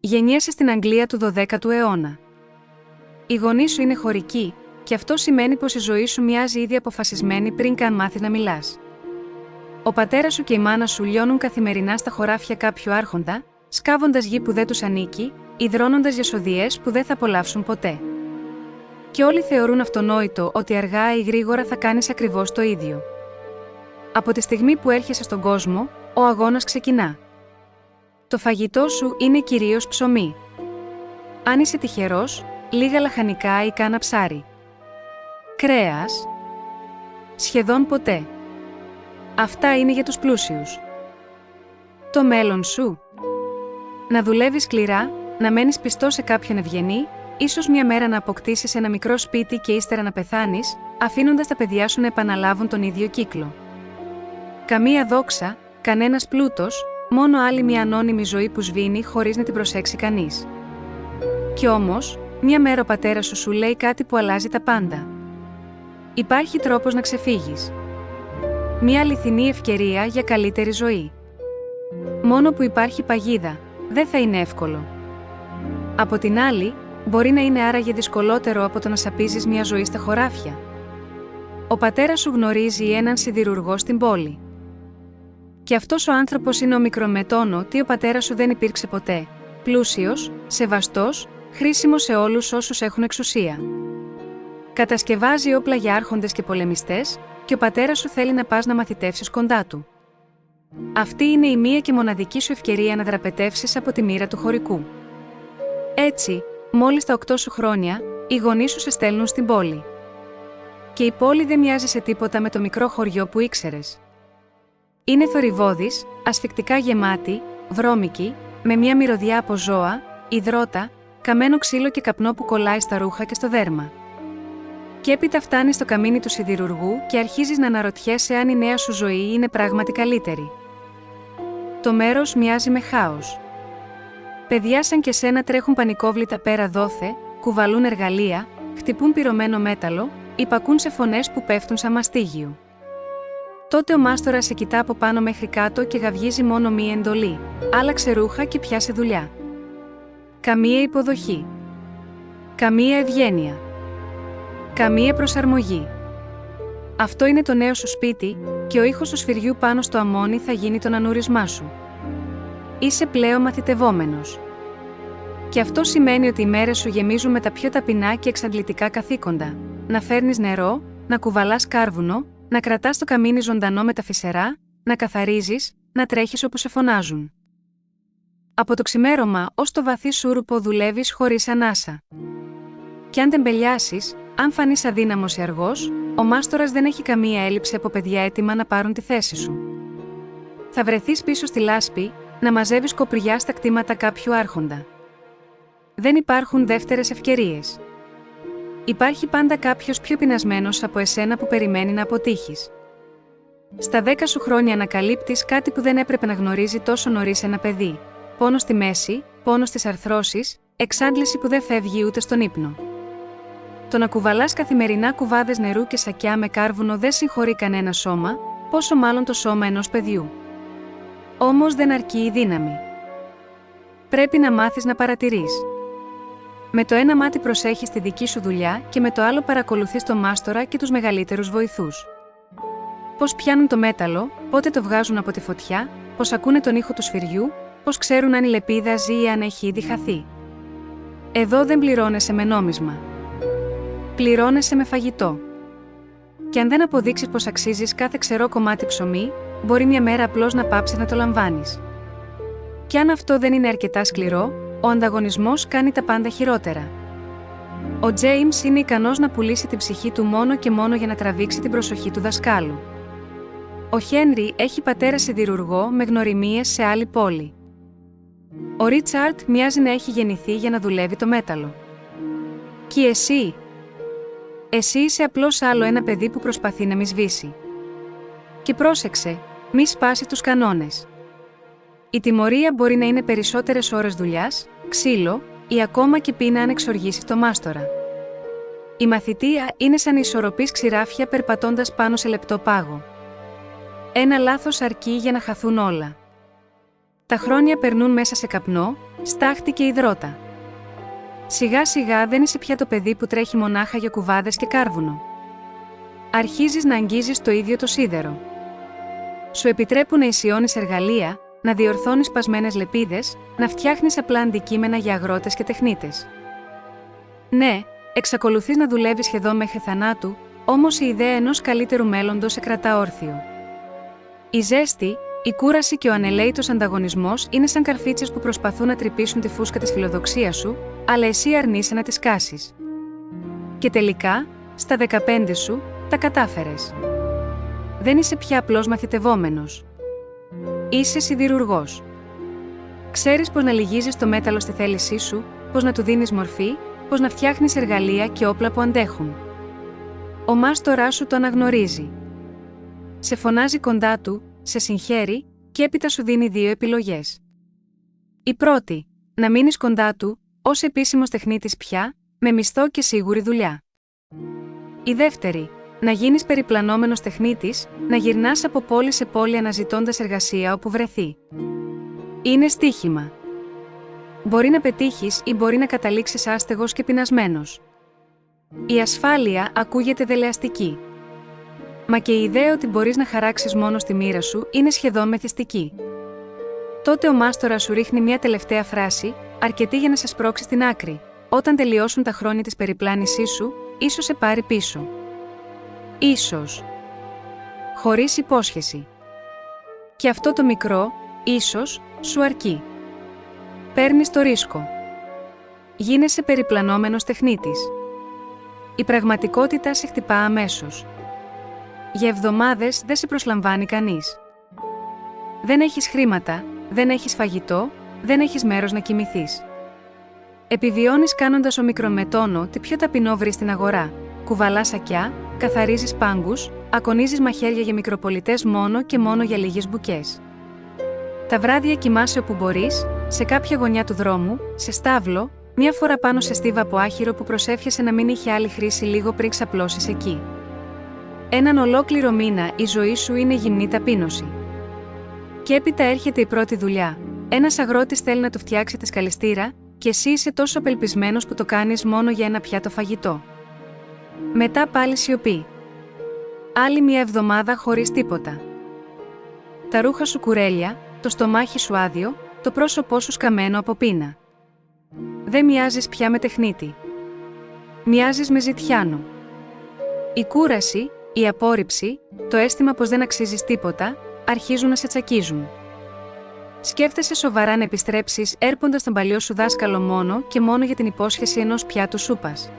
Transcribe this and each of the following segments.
Γεννιέσαι στην Αγγλία του 12ου αιώνα. Οι γονείς σου είναι χωρικοί, και αυτό σημαίνει πως η ζωή σου μοιάζει ήδη αποφασισμένη πριν καν μάθεις να μιλάς. Ο πατέρας σου και η μάνα σου λιώνουν καθημερινά στα χωράφια κάποιου άρχοντα, σκάβοντας γη που δεν τους ανήκει, ιδρώνοντας γιασοδιές που δεν θα απολαύσουν ποτέ. Και όλοι θεωρούν αυτονόητο ότι αργά ή γρήγορα θα κάνεις ακριβώς το ίδιο. Από τη στιγμή που έρχεσαι στον κόσμο, ο αγώνας ξεκινά. Το φαγητό σου είναι κυρίως ψωμί. Αν είσαι τυχερός, λίγα λαχανικά ή κάνα ψάρι. Κρέας? Σχεδόν ποτέ. Αυτά είναι για τους πλούσιους. Το μέλλον σου? Να δουλεύεις σκληρά, να μένεις πιστός σε κάποιον ευγενή, ίσως μια μέρα να αποκτήσεις ένα μικρό σπίτι και ύστερα να πεθάνεις, αφήνοντας τα παιδιά σου να επαναλάβουν τον ίδιο κύκλο. Καμία δόξα, κανένας πλούτος, μόνο άλλη μια ανώνυμη ζωή που σβήνει χωρίς να την προσέξει κανείς. Κι όμως, μια μέρα ο πατέρας σου λέει κάτι που αλλάζει τα πάντα. Υπάρχει τρόπος να ξεφύγεις. Μια αληθινή ευκαιρία για καλύτερη ζωή. Μόνο που υπάρχει παγίδα, δεν θα είναι εύκολο. Από την άλλη, μπορεί να είναι άραγε δυσκολότερο από το να σαπίζεις μια ζωή στα χωράφια. Ο πατέρας σου γνωρίζει έναν σιδηρουργό στην πόλη. Και αυτός ο άνθρωπος είναι ο μικρομετών ότι ο πατέρας σου δεν υπήρξε ποτέ. Πλούσιος, σεβαστός, χρήσιμος σε όλους όσους έχουν εξουσία. Κατασκευάζει όπλα για άρχοντες και πολεμιστές, και ο πατέρας σου θέλει να πας να μαθητεύσεις κοντά του. Αυτή είναι η μία και μοναδική σου ευκαιρία να δραπετεύσεις από τη μοίρα του χωρικού. Έτσι, μόλις τα 8 σου χρόνια, οι γονείς σου σε στέλνουν στην πόλη. Και η πόλη δεν μοιάζει σε τίποτα με το μικρό χωριό που ήξερες. Είναι θορυβώδης, ασφυκτικά γεμάτη, βρώμικη, με μια μυρωδιά από ζώα, υδρότα, καμένο ξύλο και καπνό που κολλάει στα ρούχα και στο δέρμα. Και έπειτα φτάνεις στο καμίνι του σιδηρουργού και αρχίζεις να αναρωτιέσαι αν η νέα σου ζωή είναι πράγματι καλύτερη. Το μέρος μοιάζει με χάος. Παιδιά σαν και σένα τρέχουν πανικόβλητα πέρα δόθε, κουβαλούν εργαλεία, χτυπούν πυρωμένο μέταλλο, υπακούν σε φωνές που πέφτουν σαν μαστίγιο. Τότε ο μάστορας σε κοιτά από πάνω μέχρι κάτω και γαυγίζει μόνο μία εντολή: άλλαξε ρούχα και πιάσε δουλειά. Καμία υποδοχή. Καμία ευγένεια. Καμία προσαρμογή. Αυτό είναι το νέο σου σπίτι, και ο ήχος του σφυριού πάνω στο αμμόνι θα γίνει τον ανουρισμά σου. Είσαι πλέον μαθητευόμενος. Και αυτό σημαίνει ότι οι μέρες σου γεμίζουν με τα πιο ταπεινά και εξαντλητικά καθήκοντα: να φέρνεις νερό, να κουβαλάς κάρβουνο, να κρατάς το καμίνι ζωντανό με τα φυσερά, να καθαρίζεις, να τρέχεις όπου σε φωνάζουν. Από το ξημέρωμα ως το βαθύ σούρουπο δουλεύεις χωρίς ανάσα. Κι αν τεμπελιάσεις, αν φανείς αδύναμος ή αργός, ο μάστορας δεν έχει καμία έλλειψη από παιδιά έτοιμα να πάρουν τη θέση σου. Θα βρεθείς πίσω στη λάσπη, να μαζεύεις κοπριά στα κτήματα κάποιου άρχοντα. Δεν υπάρχουν δεύτερες ευκαιρίες. Υπάρχει πάντα κάποιος πιο πεινασμένος από εσένα που περιμένει να αποτύχεις. Στα 10 σου χρόνια ανακαλύπτεις κάτι που δεν έπρεπε να γνωρίζει τόσο νωρίς ένα παιδί: πόνο στη μέση, πόνο στις αρθρώσεις, εξάντληση που δεν φεύγει ούτε στον ύπνο. Το να κουβαλάς καθημερινά κουβάδες νερού και σακιά με κάρβουνο δεν συγχωρεί κανένα σώμα, πόσο μάλλον το σώμα ενός παιδιού. Όμως δεν αρκεί η δύναμη. Πρέπει να μάθεις να παρατηρείς. Με το ένα μάτι προσέχεις τη δική σου δουλειά και με το άλλο παρακολουθείς τον μάστορα και τους μεγαλύτερους βοηθούς. Πώς πιάνουν το μέταλλο, πότε το βγάζουν από τη φωτιά, πώς ακούνε τον ήχο του σφυριού, πώς ξέρουν αν η λεπίδα ζει ή αν έχει ήδη χαθεί. Εδώ δεν πληρώνεσαι με νόμισμα. Πληρώνεσαι με φαγητό. Και αν δεν αποδείξεις πως αξίζεις κάθε ξερό κομμάτι ψωμί, μπορεί μια μέρα απλώς να πάψεις να το λαμβάνεις. Και αν αυτό δεν είναι αρκετά σκληρό, ο ανταγωνισμός κάνει τα πάντα χειρότερα. Ο Τζέιμς είναι ικανός να πουλήσει την ψυχή του μόνο και μόνο για να τραβήξει την προσοχή του δασκάλου. Ο Χένρι έχει πατέρα σιδηρουργό με γνωριμίες σε άλλη πόλη. Ο Ρίτσαρντ μοιάζει να έχει γεννηθεί για να δουλεύει το μέταλλο. Και εσύ? Εσύ είσαι απλώς άλλο ένα παιδί που προσπαθεί να μη σβήσει. Και πρόσεξε, μη σπάσει τους κανόνες. Η τιμωρία μπορεί να είναι περισσότερες ώρες δουλειάς, ξύλο ή ακόμα και πείνα αν εξοργήσεις το μάστορα. Η μαθητεία είναι σαν ισορροπής ξηράφια περπατώντας πάνω σε λεπτό πάγο. Ένα λάθος αρκεί για να χαθούν όλα. Τα χρόνια περνούν μέσα σε καπνό, στάχτη και υδρότα. Σιγά σιγά δεν είσαι πια το παιδί που τρέχει μονάχα για κουβάδες και κάρβουνο. Αρχίζεις να αγγίζεις το ίδιο το σίδερο. Σου επιτρέπουν να ισιώνεις εργαλεία, να διορθώνεις σπασμένες λεπίδες, να φτιάχνεις απλά αντικείμενα για αγρότες και τεχνίτες. Ναι, εξακολουθείς να δουλεύεις σχεδόν μέχρι θανάτου, όμως η ιδέα ενός καλύτερου μέλλοντος σε κρατά όρθιο. Η ζέστη, η κούραση και ο ανελαίητος ανταγωνισμός είναι σαν καρφίτσες που προσπαθούν να τρυπήσουν τη φούσκα της φιλοδοξίας σου, αλλά εσύ αρνείσαι να τις σκάσεις. Και τελικά, στα 15 σου, τα κατάφερες. Δεν είσαι πια απλός μαθητευόμενος. Είσαι σιδηρουργός. Ξέρεις πώς να λυγίζεις το μέταλλο στη θέλησή σου, πώς να του δίνεις μορφή, πώς να φτιάχνεις εργαλεία και όπλα που αντέχουν. Ο μάστοράς σου το αναγνωρίζει. Σε φωνάζει κοντά του, σε συγχαίρει και έπειτα σου δίνει 2 επιλογές. Η πρώτη, να μείνεις κοντά του, ως επίσημος τεχνίτης πια, με μισθό και σίγουρη δουλειά. Η δεύτερη, να γίνεις περιπλανόμενος τεχνίτης, να γυρνάς από πόλη σε πόλη αναζητώντας εργασία όπου βρεθεί. Είναι στοίχημα. Μπορεί να πετύχεις ή μπορεί να καταλήξεις άστεγος και πεινασμένος. Η ασφάλεια ακούγεται δελεαστική. Μα και η ιδέα ότι μπορείς να χαράξεις μόνο στη μοίρα σου είναι σχεδόν μεθυστική. Τότε ο μάστορας σου ρίχνει μια τελευταία φράση, αρκετή για να σε σπρώξει στην άκρη. Όταν τελειώσουν τα χρόνια της περιπλάνησής σου, ίσως σε πάρει πίσω. Ίσως. Χωρίς υπόσχεση. Και αυτό το μικρό, ίσως, σου αρκεί. Παίρνεις το ρίσκο. Γίνεσαι περιπλανόμενος τεχνίτης. Η πραγματικότητα σε χτυπά αμέσως. Για εβδομάδες δεν σε προσλαμβάνει κανείς. Δεν έχεις χρήματα, δεν έχεις φαγητό, δεν έχεις μέρος να κοιμηθείς. Επιβιώνεις κάνοντας ομικρομετόνο τι πιο ταπεινό βρεις στην αγορά. Κουβαλάς σακιά, καθαρίζεις πάγκους, ακονίζεις μαχαίρια για μικροπολιτές μόνο και μόνο για λίγες μπουκές. Τα βράδια κοιμάσαι όπου μπορείς, σε κάποια γωνιά του δρόμου, σε στάβλο, μία φορά πάνω σε στίβα από άχυρο που προσεύχεσαι να μην είχε άλλη χρήση λίγο πριν ξαπλώσεις εκεί. Έναν ολόκληρο μήνα η ζωή σου είναι γυμνή ταπείνωση. Και έπειτα έρχεται η πρώτη δουλειά. Ένας αγρότης θέλει να του φτιάξει τη σκαλιστήρα, και εσύ είσαι τόσο απελπισμένος που το κάνεις μόνο για ένα πιάτο φαγητό. Μετά πάλι σιωπή. Άλλη μια εβδομάδα χωρίς τίποτα. Τα ρούχα σου κουρέλια, το στομάχι σου άδειο, το πρόσωπό σου σκαμμένο από πείνα. Δεν μοιάζεις πια με τεχνίτη. Μοιάζεις με ζητιάνο. Η κούραση, η απόρριψη, το αίσθημα πως δεν αξίζεις τίποτα, αρχίζουν να σε τσακίζουν. Σκέφτεσαι σοβαρά να επιστρέψεις έρποντας τον παλιό σου δάσκαλο μόνο και μόνο για την υπόσχεση ενός πιάτου σούπας.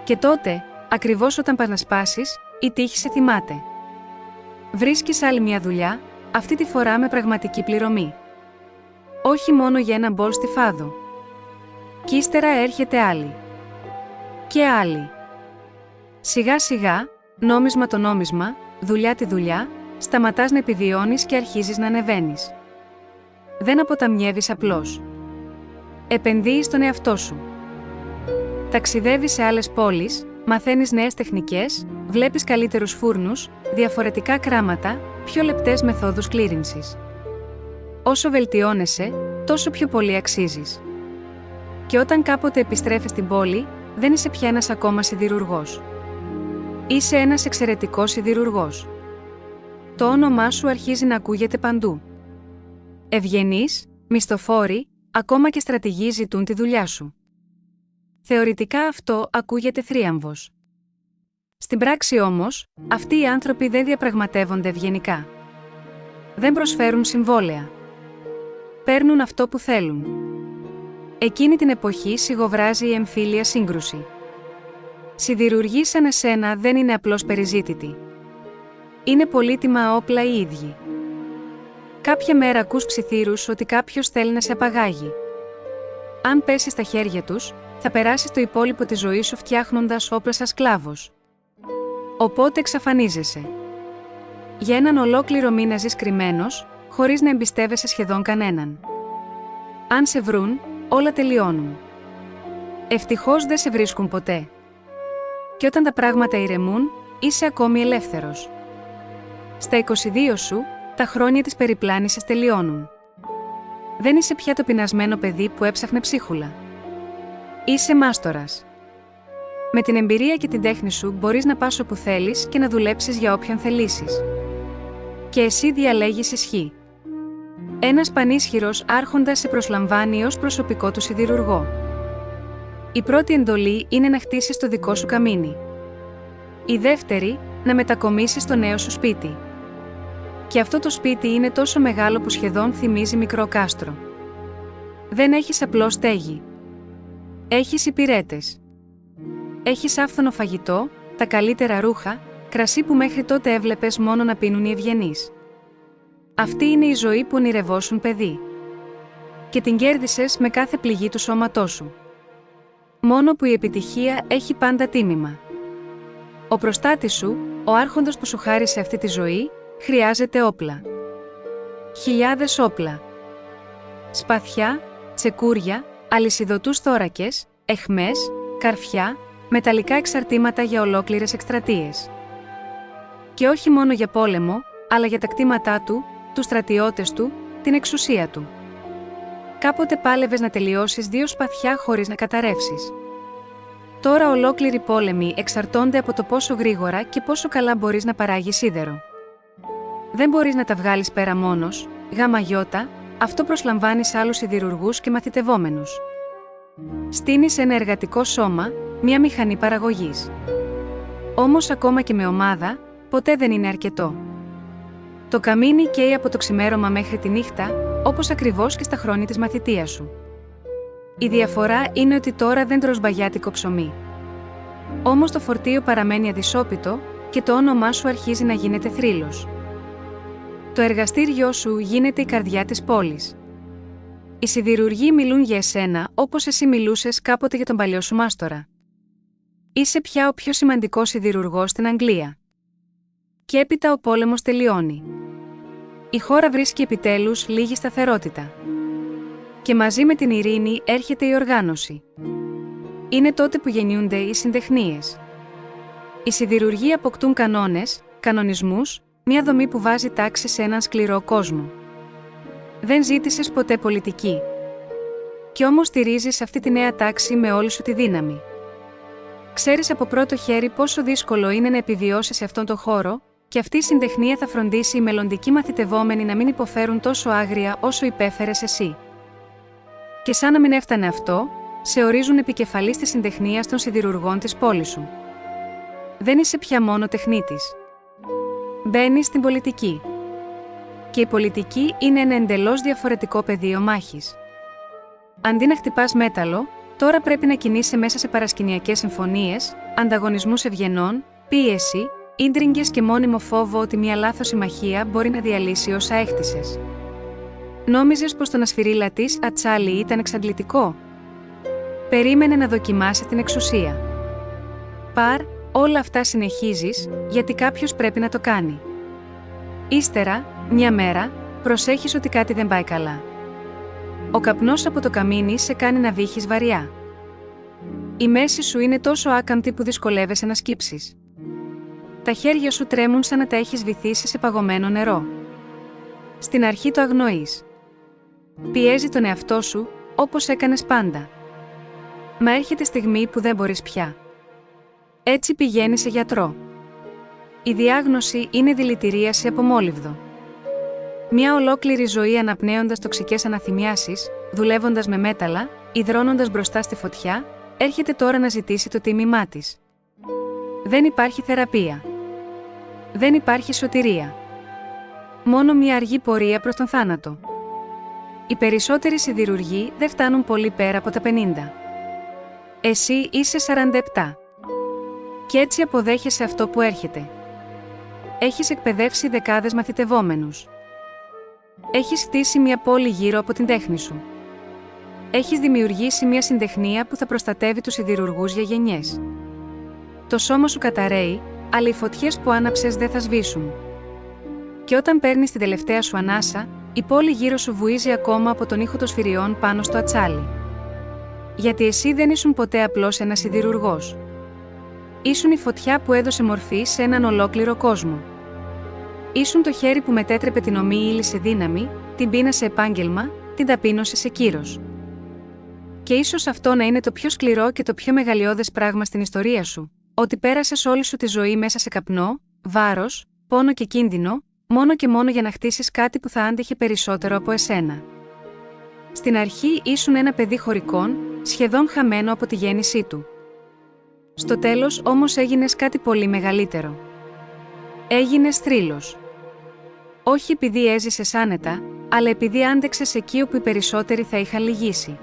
Και τότε, ακριβώς όταν πας να σπάσεις, η τύχη σε θυμάται. Βρίσκεις άλλη μια δουλειά, αυτή τη φορά με πραγματική πληρωμή. Όχι μόνο για ένα μπολ στη φάδο. Κι ύστερα έρχεται άλλη. Και άλλη. Σιγά σιγά, νόμισμα το νόμισμα, δουλειά τη δουλειά, σταματάς να επιβιώνεις και αρχίζεις να ανεβαίνεις. Δεν αποταμιεύεις απλώς. Επενδύεις στον εαυτό σου. Ταξιδεύεις σε άλλες πόλεις, μαθαίνεις νέες τεχνικές, βλέπεις καλύτερους φούρνους, διαφορετικά κράματα, πιο λεπτές μεθόδους κλήρυνσης. Όσο βελτιώνεσαι, τόσο πιο πολύ αξίζεις. Και όταν κάποτε επιστρέφεις στην πόλη, δεν είσαι πια ένας ακόμα σιδηρουργός. Είσαι ένας εξαιρετικός σιδηρουργός. Το όνομά σου αρχίζει να ακούγεται παντού. Ευγενείς, μισθοφόροι, ακόμα και στρατηγοί ζητούν τη δουλειά σου. Θεωρητικά αυτό ακούγεται θρίαμβος. Στην πράξη όμως, αυτοί οι άνθρωποι δεν διαπραγματεύονται ευγενικά. Δεν προσφέρουν συμβόλαια. Παίρνουν αυτό που θέλουν. Εκείνη την εποχή σιγοβράζει η εμφύλια σύγκρουση. Σιδηρουργοί σαν εσένα δεν είναι απλώς περιζήτητοι. Είναι πολύτιμα όπλα οι ίδιοι. Κάποια μέρα ακούς ψιθύρους ότι κάποιος θέλει να σε απαγάγει. Αν πέσεις στα χέρια τους, θα περάσεις το υπόλοιπο της ζωής σου φτιάχνοντας όπλα σαν σκλάβος. Οπότε εξαφανίζεσαι. Για έναν ολόκληρο μήνα ζεις κρυμμένος, χωρίς να εμπιστεύεσαι σχεδόν κανέναν. Αν σε βρουν, όλα τελειώνουν. Ευτυχώς δεν σε βρίσκουν ποτέ. Και όταν τα πράγματα ηρεμούν, είσαι ακόμη ελεύθερος. Στα 22 σου, τα χρόνια της περιπλάνησης τελειώνουν. Δεν είσαι πια το πεινασμένο παιδί που έψαχνε ψίχουλα. Είσαι μάστορας. Με την εμπειρία και την τέχνη σου μπορείς να πας όπου θέλεις και να δουλέψεις για όποιον θελήσεις. Και εσύ διαλέγεις ισχύ. Ένας πανίσχυρος άρχοντας σε προσλαμβάνει ως προσωπικό του σιδηρουργό. Η πρώτη εντολή είναι να χτίσεις το δικό σου καμίνι. Η δεύτερη, να μετακομίσεις στο νέο σου σπίτι. Και αυτό το σπίτι είναι τόσο μεγάλο που σχεδόν θυμίζει μικρό κάστρο. Δεν έχεις απλώς στέγη. Έχεις υπηρέτες. Έχεις άφθονο φαγητό, τα καλύτερα ρούχα, κρασί που μέχρι τότε έβλεπες μόνο να πίνουν οι ευγενείς. Αυτή είναι η ζωή που ονειρευόσουν παιδί. Και την κέρδισες με κάθε πληγή του σώματός σου. Μόνο που η επιτυχία έχει πάντα τίμημα. Ο προστάτης σου, ο άρχοντας που σου χάρισε αυτή τη ζωή, χρειάζεται όπλα. Χιλιάδες όπλα. Σπαθιά, τσεκούρια, αλυσιδωτούς θώρακες, αιχμές, καρφιά, μεταλλικά εξαρτήματα για ολόκληρες εκστρατείες. Και όχι μόνο για πόλεμο, αλλά για τα κτήματά του, τους στρατιώτες του, την εξουσία του. Κάποτε πάλευες να τελειώσεις 2 σπαθιά χωρίς να καταρρεύσεις. Τώρα ολόκληροι πόλεμοι εξαρτώνται από το πόσο γρήγορα και πόσο καλά μπορείς να παράγεις σίδερο. Δεν μπορείς να τα βγάλεις πέρα μόνος, γάμα-γιώτα, αυτό προσλαμβάνεις άλλους σιδηρουργούς και μαθητευόμενους. Στείνεις ένα εργατικό σώμα, μια μηχανή παραγωγής. Όμως ακόμα και με ομάδα, ποτέ δεν είναι αρκετό. Το καμίνι καίει από το ξημέρωμα μέχρι τη νύχτα, όπως ακριβώς και στα χρόνια της μαθητείας σου. Η διαφορά είναι ότι τώρα δεν τρως μπαγιάτικο ψωμί. Όμως το φορτίο παραμένει αδυσόπιτο και το όνομά σου αρχίζει να γίνεται θρύλος. Το εργαστήριό σου γίνεται η καρδιά της πόλης. Οι σιδηρουργοί μιλούν για εσένα όπως εσύ μιλούσες κάποτε για τον παλιό σου μάστορα. Είσαι πια ο πιο σημαντικός σιδηρουργός στην Αγγλία. Και έπειτα ο πόλεμος τελειώνει. Η χώρα βρίσκει επιτέλους λίγη σταθερότητα. Και μαζί με την ειρήνη έρχεται η οργάνωση. Είναι τότε που γεννιούνται οι συντεχνίες. Οι σιδηρουργοί αποκτούν κανόνες, κανονισμούς, μια δομή που βάζει τάξη σε έναν σκληρό κόσμο. Δεν ζήτησες ποτέ πολιτική. Κι όμως στηρίζεις αυτή τη νέα τάξη με όλη σου τη δύναμη. Ξέρεις από πρώτο χέρι πόσο δύσκολο είναι να επιβιώσεις σε αυτόν τον χώρο, και αυτή η συντεχνία θα φροντίσει οι μελλοντικοί μαθητευόμενοι να μην υποφέρουν τόσο άγρια όσο υπέφερες εσύ. Και σαν να μην έφτανε αυτό, σε ορίζουν επικεφαλής της συντεχνίας των σιδηρουργών της πόλης σου. Δεν είσαι πια μόνο τεχνίτης. Μπαίνεις στην πολιτική. Και η πολιτική είναι ένα εντελώς διαφορετικό πεδίο μάχης. Αντί να χτυπάς μέταλλο, τώρα πρέπει να κινείσαι μέσα σε παρασκηνιακές συμφωνίες, ανταγωνισμούς ευγενών, πίεση, ίντριγκες και μόνιμο φόβο ότι μια λάθος συμμαχία μπορεί να διαλύσει όσα έχτισες. Νόμιζες πως το να σφυρίλατης ατσάλι ήταν εξαντλητικό? Περίμενε να δοκιμάσει την εξουσία. Όλα αυτά συνεχίζεις, γιατί κάποιος πρέπει να το κάνει. Ύστερα, μια μέρα, προσέχεις ότι κάτι δεν πάει καλά. Ο καπνός από το καμίνι σε κάνει να βύχεις βαριά. Η μέση σου είναι τόσο άκαμπτη που δυσκολεύεσαι να σκύψεις. Τα χέρια σου τρέμουν σαν να τα έχεις βυθίσει σε παγωμένο νερό. Στην αρχή το αγνοείς. Πιέζει τον εαυτό σου, όπως έκανες πάντα. Μα έρχεται στιγμή που δεν μπορείς πια. Έτσι πηγαίνεις σε γιατρό. Η διάγνωση είναι δηλητηρίαση από μόλιβδο. Μια ολόκληρη ζωή αναπνέοντας τοξικές αναθυμιάσεις, δουλεύοντας με μέταλλα, υδρώνοντας μπροστά στη φωτιά, έρχεται τώρα να ζητήσει το τίμημά της. Δεν υπάρχει θεραπεία. Δεν υπάρχει σωτηρία. Μόνο μια αργή πορεία προς τον θάνατο. Οι περισσότεροι σιδηρουργοί δεν φτάνουν πολύ πέρα από τα 50. Εσύ είσαι 47. Και έτσι αποδέχεσαι αυτό που έρχεται. Έχεις εκπαιδεύσει δεκάδες μαθητευόμενους. Έχεις χτίσει μια πόλη γύρω από την τέχνη σου. Έχεις δημιουργήσει μια συντεχνία που θα προστατεύει τους σιδηρουργούς για γενιές. Το σώμα σου καταραίει, αλλά οι φωτιές που άναψες δεν θα σβήσουν. Και όταν παίρνεις την τελευταία σου ανάσα, η πόλη γύρω σου βουίζει ακόμα από τον ήχο των σφυριών πάνω στο ατσάλι. Γιατί εσύ δεν ήσουν ποτέ απλώς ένας σιδηρουργός. Ήσουν η φωτιά που έδωσε μορφή σε έναν ολόκληρο κόσμο. Ήσουν το χέρι που μετέτρεπε την ομή ύλη σε δύναμη, την πείνα σε επάγγελμα, την ταπείνωση σε κύρος. Και ίσως αυτό να είναι το πιο σκληρό και το πιο μεγαλειώδες πράγμα στην ιστορία σου, ότι πέρασες όλη σου τη ζωή μέσα σε καπνό, βάρος, πόνο και κίνδυνο, μόνο και μόνο για να χτίσεις κάτι που θα άντεχε περισσότερο από εσένα. Στην αρχή ήσουν ένα παιδί χωρικών, σχεδόν χαμένο από τη γέννησή του. Στο τέλος όμως έγινες κάτι πολύ μεγαλύτερο. Έγινες θρύλος. Όχι επειδή έζησες άνετα, αλλά επειδή άντεξες εκεί όπου οι περισσότεροι θα είχαν λυγίσει.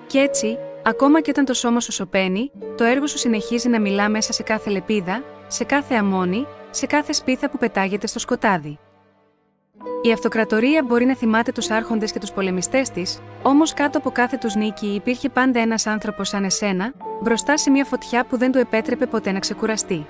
Κι έτσι, ακόμα και όταν το σώμα σου σωπαίνει, το έργο σου συνεχίζει να μιλά μέσα σε κάθε λεπίδα, σε κάθε αμμόνι, σε κάθε σπίθα που πετάγεται στο σκοτάδι. Η αυτοκρατορία μπορεί να θυμάται τους άρχοντες και τους πολεμιστές της, όμως κάτω από κάθε τους νίκη υπήρχε πάντα ένας άνθρωπος σαν εσένα, μπροστά σε μια φωτιά που δεν του επέτρεπε ποτέ να ξεκουραστεί.